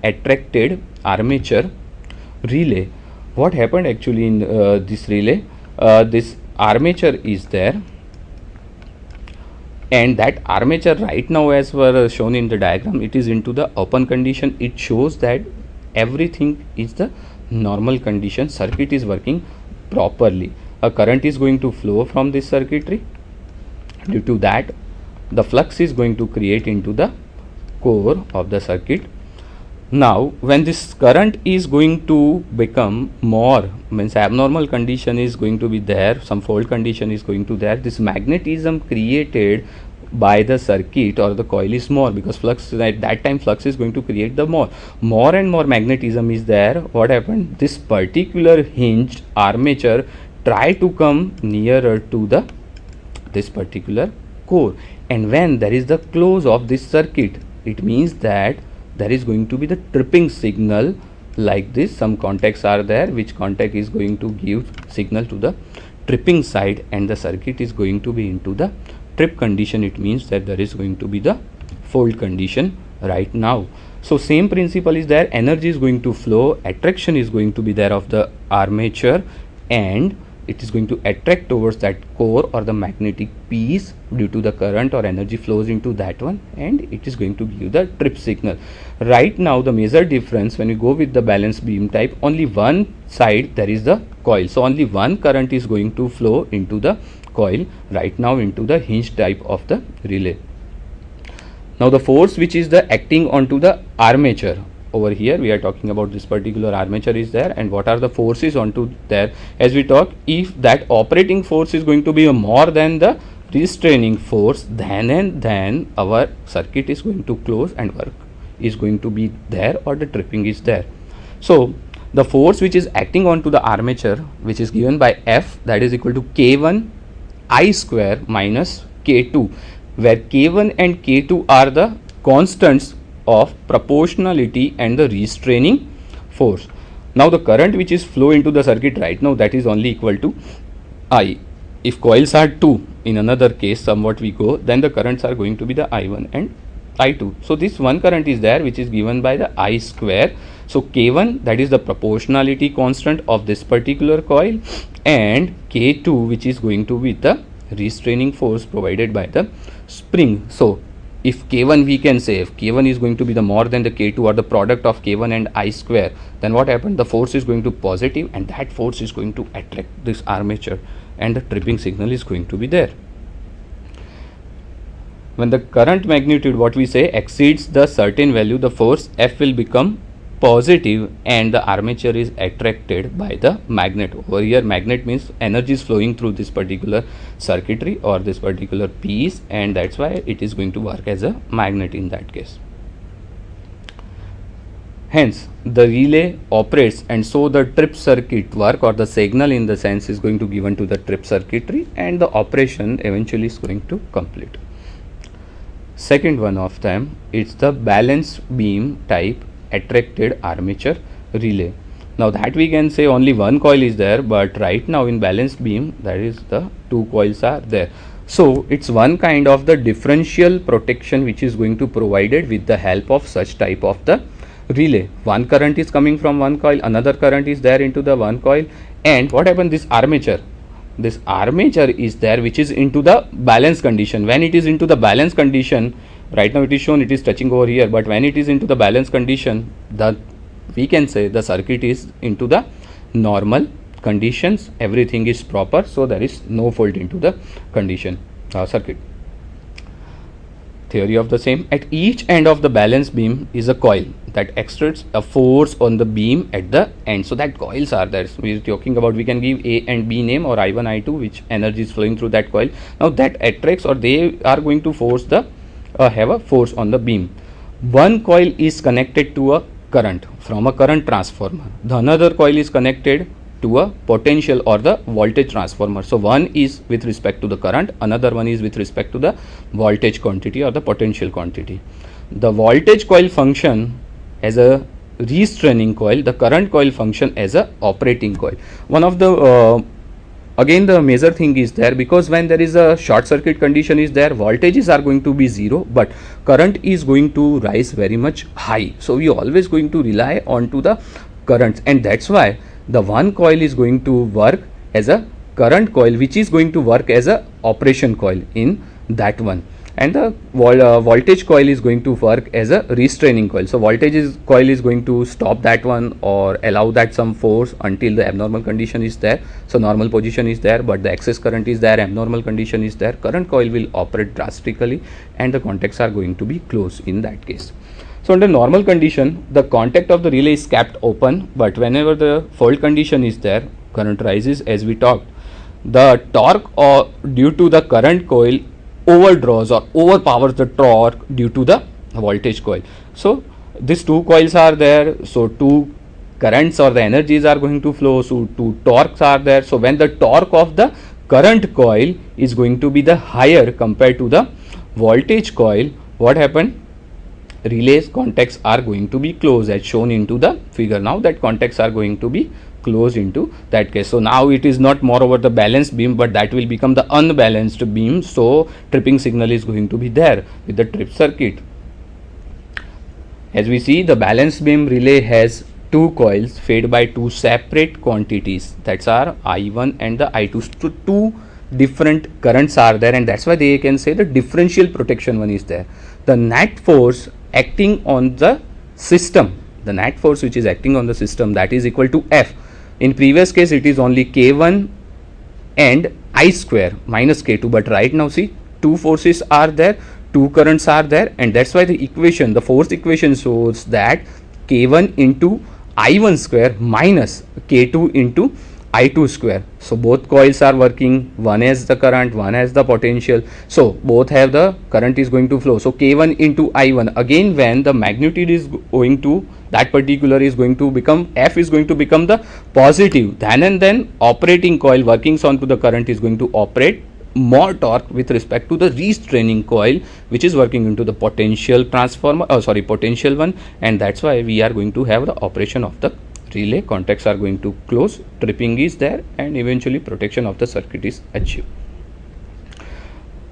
attracted armature relay. What happened actually in this relay? This armature is there, and that armature right now, as were shown in the diagram, it is into the open condition. It shows that everything is the normal condition, circuit is working properly. A current is going to flow from this circuitry. Due to that, the flux is going to create into the core of the circuit. Now when this current is going to become more, means abnormal condition is going to be there, some fault condition is going to there, this magnetism created by the circuit or the coil is more, because flux at that time flux is going to create the more and more magnetism is there. What happened? This particular hinged armature try to come nearer to the this particular core, and when there is the close of this circuit, it means that there is going to be the tripping signal like this. Some contacts are there, which contact is going to give signal to the tripping side, and the circuit is going to be into the trip condition. It means that there is going to be the fault condition right now. So same principle is there, energy is going to flow, attraction is going to be there of the armature, and it is going to attract towards that core or the magnetic piece due to the current or energy flows into that one, and it is going to give the trip signal. Right now the major difference when we go with the balanced beam type, only one side there is the coil, so only one current is going to flow into the coil right now into the hinge type of the relay. Now the force which is the acting onto the armature, over here we are talking about this particular armature is there, and what are the forces onto there. As we talk, if that operating force is going to be more than the restraining force, then our circuit is going to close and work is going to be there, or the tripping is there. So the force which is acting onto the armature, which is given by F, that is equal to K1 I square minus K2, where K1 and K2 are the constants of proportionality and the restraining force. Now the current which is flow into the circuit right now, that is only equal to I. If coils are 2, in another case somewhat we go, then the currents are going to be the I1 and I2. So this one current is there which is given by the I square. So K1, that is the proportionality constant of this particular coil, and K2 which is going to be the restraining force provided by the spring. So if K1, we can say if K1 is going to be the more than the K2 or the product of K1 and I square, then what happened? The force is going to positive, and that force is going to attract this armature, and the tripping signal is going to be there. When the current magnitude, what we say, exceeds the certain value, the force F will become positive and the armature is attracted by the magnet. Over here magnet means energy is flowing through this particular circuitry or this particular piece, and that's why it is going to work as a magnet in that case. Hence the relay operates, and so the trip circuit work, or the signal in the sense, is going to given to the trip circuitry, and the operation eventually is going to complete. Second one of them, it's the balanced beam type attracted armature relay. Now that we can say only one coil is there, but right now in balanced beam, that is the two coils are there. So it's one kind of the differential protection which is going to provided with the help of such type of the relay. One current is coming from one coil, another current is there into the one coil, and what happened? This armature is there which is into the balance condition. When it is into the balance condition, right now it is shown it is touching over here, but when it is into the balance condition, we can say the circuit is into the normal conditions, everything is proper, so there is no fault into the condition circuit. Theory of the same, at each end of the balance beam is a coil that exerts a force on the beam at the end. So that coils are there. So we are talking about, we can give A and B name, or I1, I2, which energy is flowing through that coil. Now that attracts, or they are going to force the have a force on the beam. One coil is connected to a current from a current transformer. The another coil is connected to a potential or the voltage transformer. So one is with respect to the current, another one is with respect to the voltage quantity or the potential quantity. The voltage coil function as a restraining coil, the current coil function as a operating coil. One of the Again, the major thing is there, because when there is a short circuit condition is there, voltages are going to be zero, but current is going to rise very much high. So we always going to rely on to the currents, and that's why the one coil is going to work as a current coil, which is going to work as a operation coil in that one, and the voltage coil is going to work as a restraining coil. So coil is going to stop that one or allow that some force until the abnormal condition is there. So normal position is there, but the excess current is there, abnormal condition is there, current coil will operate drastically and the contacts are going to be closed in that case. So under normal condition, the contact of the relay is kept open, but whenever the fault condition is there, current rises as we talked. The torque due to the current coil overdraws or overpowers the torque due to the voltage coil. So these two coils are there, so two currents or the energies are going to flow, so two torques are there. So when the torque of the current coil is going to be the higher compared to the voltage coil, what happened? Relays contacts are going to be closed as shown into the figure. Now that contacts are going to be closed into that case. So now it is not more over the balanced beam, but that will become the unbalanced beam. So tripping signal is going to be there with the trip circuit. As we see, the balanced beam relay has two coils fed by two separate quantities, that's are I1 and the I2. So two different currents are there, and that's why they can say the differential protection one is there. The net force acting on the system, the net force which is acting on the system, that is equal to F. In previous case it is only K1 and I square minus K2, but right now see, two forces are there, two currents are there, and that's why the equation, the force equation shows that K1 into I1 square minus K2 into I2 square. So both coils are working, one has the current, one has the potential, so both have the current is going to flow. So K1 into I1, again when the magnitude is going to that particular is going to become, F is going to become the positive, then and then operating coil working on to the current is going to operate more torque with respect to the restraining coil which is working into the potential transformer, potential one, and that's why we are going to have the operation of the relay. Contacts are going to close, tripping is there, and eventually protection of the circuit is achieved.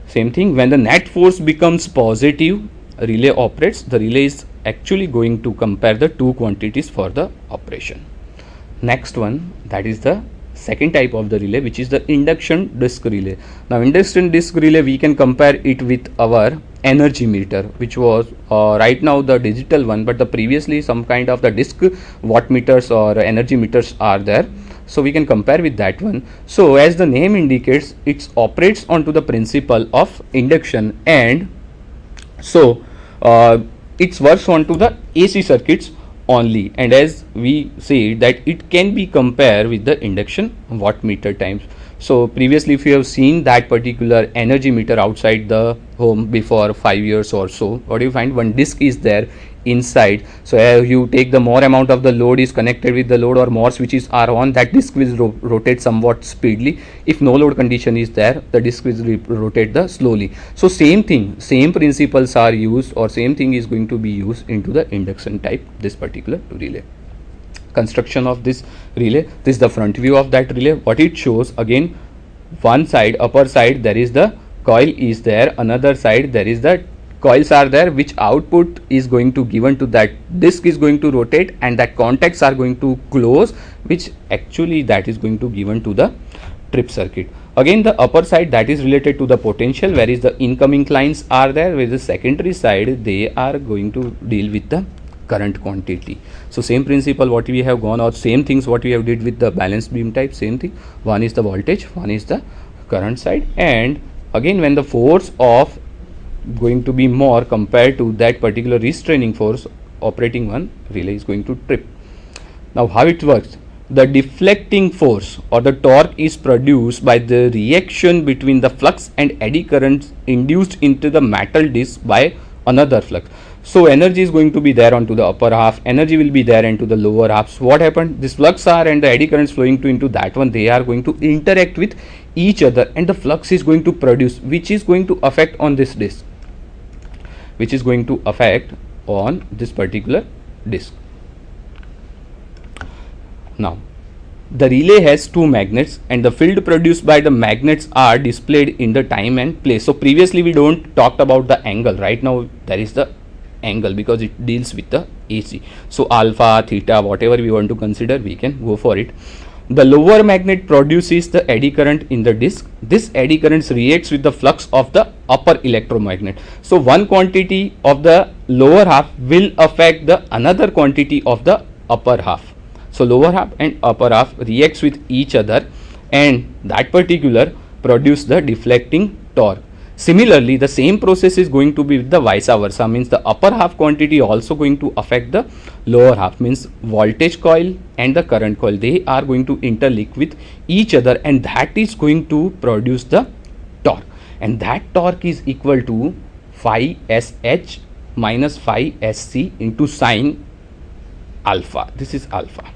Same thing, when the net force becomes positive, relay operates. The relay is actually going to compare the two quantities for the operation. Next one, that is the second type of the relay, which is the induction disc relay. Now induction disc relay, we can compare it with our energy meter, which was right now the digital one, but the previously some kind of the disc watt meters or energy meters are there, so we can compare with that one. So as the name indicates, it operates onto the principle of induction, and so it works onto the AC circuits only, and as we say that it can be compared with the induction watt meter times. So previously if you have seen that particular energy meter outside the home before 5 years or so, what do you find? One disc is there inside. So as you take the more amount of the load is connected with the load or more switches are on, that disc will rotate somewhat speedily. If no load condition is there, the disc will rotate the slowly. So same thing, same principles are used, or same thing is going to be used into the induction type, this particular relay. Construction of this relay, this is the front view of that relay. What it shows, again one side, upper side there is the coil is there, another side there is the coils are there, which output is going to given to that disc is going to rotate, and that contacts are going to close, which actually that is going to given to the trip circuit. Again the upper side, that is related to the potential, whereas the incoming lines are there, whereas the secondary side they are going to deal with the current quantity. So same principle what we have gone, or same things what we have did with the balanced beam type, same thing. One is the voltage, one is the current side, and again when the force of going to be more compared to that particular restraining force operating one, relay is going to trip. Now how it works? The deflecting force or the torque is produced by the reaction between the flux and eddy currents induced into the metal disc by another flux. So energy is going to be there onto the upper half, energy will be there into the lower half. So what happened? This flux are and the eddy currents flowing to into that one, they are going to interact with each other, and the flux is going to produce, which is going to affect on this disc, which is going to affect on this particular disc. Now the relay has two magnets and the field produced by the magnets are displayed in the time and place. So previously we don't talked about the angle. Right now there is the angle because it deals with the AC. So alpha, theta, whatever we want to consider, we can go for it. The lower magnet produces the eddy current in the disk. This eddy current reacts with the flux of the upper electromagnet. So one quantity of the lower half will affect the another quantity of the upper half. So lower half and upper half reacts with each other and that particular produce the deflecting torque. Similarly, the same process is going to be with the vice versa, means the upper half quantity also going to affect the lower half, means voltage coil and the current coil, they are going to interlink with each other and that is going to produce the torque, and that torque is equal to phi sh minus phi sc into sine alpha. This is alpha.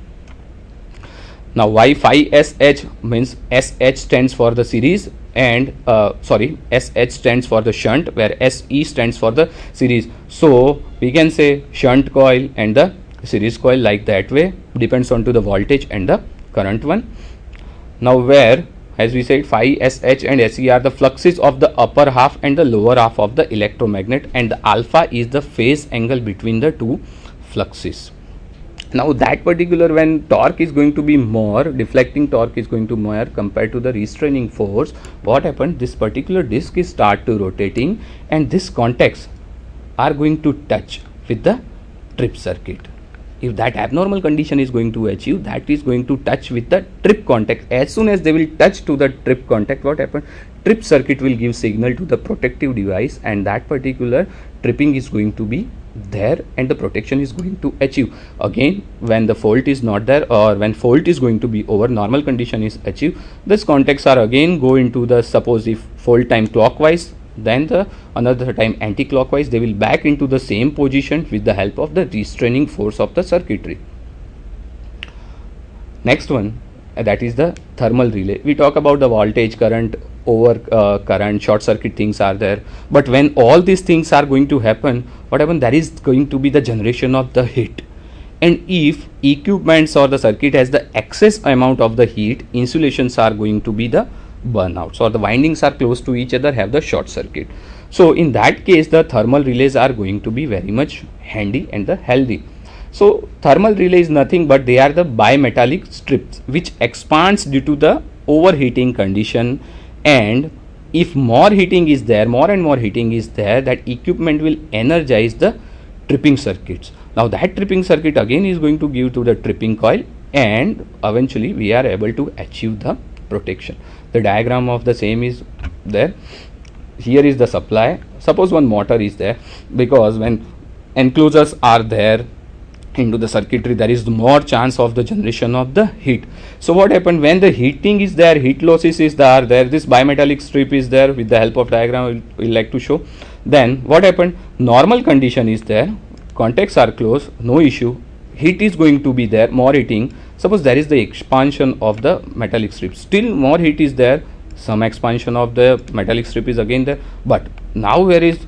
Now why phi sh means sh stands for the series and sh stands for the shunt, where se stands for the series. So we can say shunt coil and the series coil like that way, depends on to the voltage and the current one. Now where, as we said, phi sh and se are the fluxes of the upper half and the lower half of the electromagnet, and the alpha is the phase angle between the two fluxes. Now that particular, when torque is going to be more, deflecting torque is going to more compared to the restraining force, what happened, this particular disc is start to rotating and this contacts are going to touch with the trip circuit. If that abnormal condition is going to achieve, that is going to touch with the trip contact. As soon as they will touch to the trip contact, what happened, trip circuit will give signal to the protective device and that particular tripping is going to be there and the protection is going to achieve. Again, when the fault is not there or when fault is going to be over, normal condition is achieved, these contacts are again go into the, suppose if fault time clockwise, then the another time anti-clockwise, they will back into the same position with the help of the restraining force of the circuitry. Next one, that is the thermal relay. We talk about the voltage, current, over current, short circuit things are there, but when all these things are going to happen, what happen, there is going to be the generation of the heat, and if equipments or the circuit has the excess amount of the heat, insulations are going to be the burnouts, or the windings are close to each other, have the short circuit. So in that case the thermal relays are going to be very much handy and the healthy. So thermal relay is nothing but they are the bimetallic strips which expands due to the overheating condition, and if more heating is there, more and more heating is there, that equipment will energize the tripping circuits. Now that tripping circuit again is going to give to the tripping coil and eventually we are able to achieve the protection. The diagram of the same is there. Here is the supply. Suppose one motor is there, because when enclosures are there into the circuitry, there is more chance of the generation of the heat. So what happened, when the heating is there, heat losses is there, this bimetallic strip is there, with the help of diagram we'll like to show. Then what happened, normal condition is there, contacts are closed, no issue, heat is going to be there, more heating. Suppose there is the expansion of the metallic strip, still more heat is there, some expansion of the metallic strip is again there, but now where is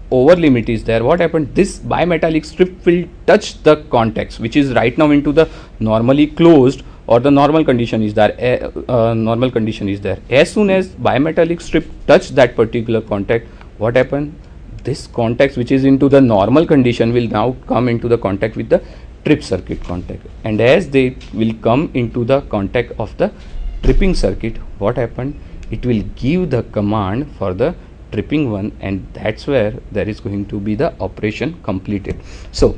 over limit is there, what happened, this bimetallic strip will touch the contacts which is right now into the normally closed, or the normal condition is there, normal condition is there. As soon as bimetallic strip touch that particular contact, what happened, this contacts which is into the normal condition will now come into the contact with the trip circuit contact, and as they will come into the contact of the tripping circuit, what happened, it will give the command for the tripping one, and that's where there is going to be the operation completed. So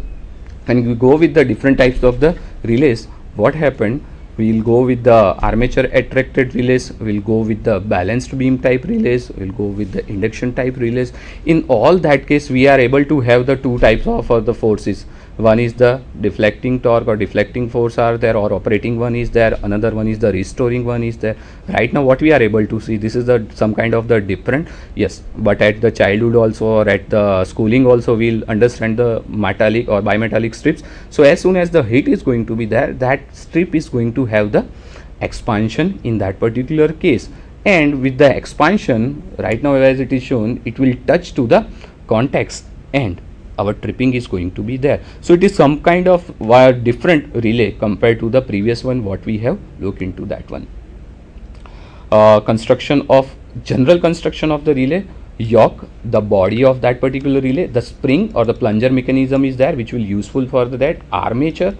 when we go with the different types of the relays, what happened, we will go with the armature attracted relays, we will go with the balanced beam type relays, we will go with the induction type relays. In all that case we are able to have the two types of the forces. One is the deflecting torque or deflecting force are there, or operating one is there, another one is the restoring one is there. Right now what we are able to see, this is the some kind of the different, yes, but at the childhood also or at the schooling also we'll understand the metallic or bimetallic strips. So as soon as the heat is going to be there, that strip is going to have the expansion in that particular case, and with the expansion right now as it is shown, it will touch to the contacts, and our tripping is going to be there. So it is some kind of different relay compared to the previous one what we have looked into that one. General construction of the relay: yoke, the body of that particular relay, the spring or the plunger mechanism is there which will useful for that, armature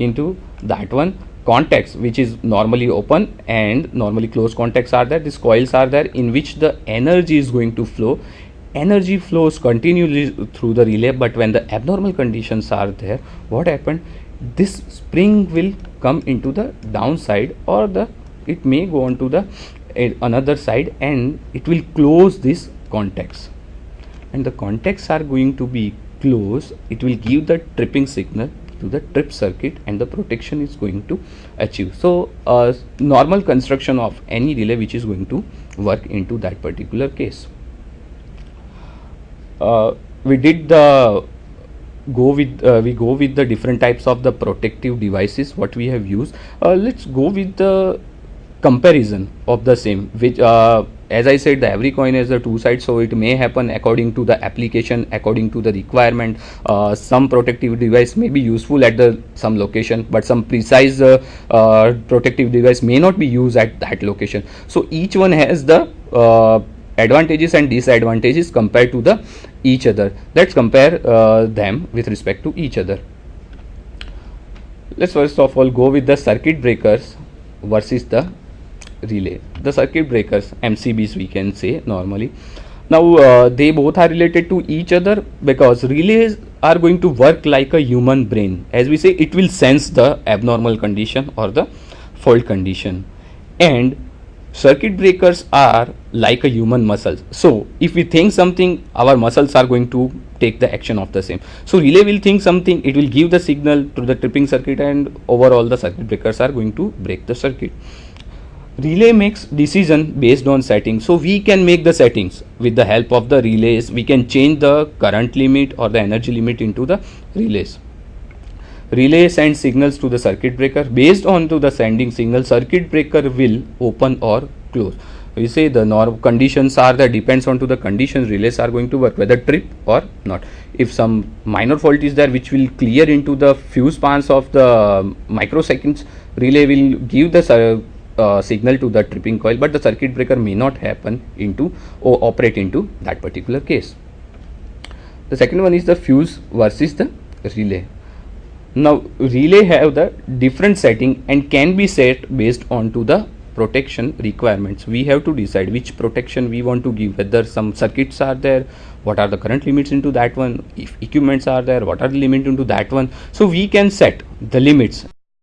into that one, contacts which is normally open and normally closed contacts are there, these coils are there in which the energy is going to flow. Energy flows continuously through the relay, but when the abnormal conditions are there, what happened, this spring will come into the downside, or it may go on to the another side, and it will close these contacts, and the contacts are going to be closed. It will give the tripping signal to the trip circuit, and the protection is going to achieve. So normal construction of any relay which is going to work into that particular case. We go with the different types of the protective devices what we have used. Let's go with the comparison of the same, which as I said, every coin has the two sides, so it may happen according to the application, according to the requirement. Some protective device may be useful at some location, but some precise protective device may not be used at that location. So each one has the advantages and disadvantages compared to each other. Let's compare them with respect to each other. Let's first of all go with the circuit breakers versus the relay. The circuit breakers, MCBs we can say normally. Now they both are related to each other because relays are going to work like a human brain. As we say, it will sense the abnormal condition or the fault condition, and circuit breakers are like a human muscles. So if we think something, our muscles are going to take the action of the same. So relay will think something, it will give the signal to the tripping circuit, and overall the circuit breakers are going to break the circuit. Relay makes decision based on settings. So we can make the settings with the help of the relays. We can change the current limit or the energy limit into the relays. Relay sends signals to the circuit breaker. Based on to the sending signal, circuit breaker will open or close. We say the normal conditions are that depends on to the conditions relays are going to work, whether trip or not. If some minor fault is there which will clear into the few spans of the microseconds, relay will give the signal to the tripping coil, but the circuit breaker may not happen into or operate into that particular case. The second one is the fuse versus the relay. Now relay have the different setting and can be set based on to the protection requirements. We have to decide which protection we want to give, whether some circuits are there, what are the current limits into that one, if equipments are there, what are the limits into that one. So we can set the limits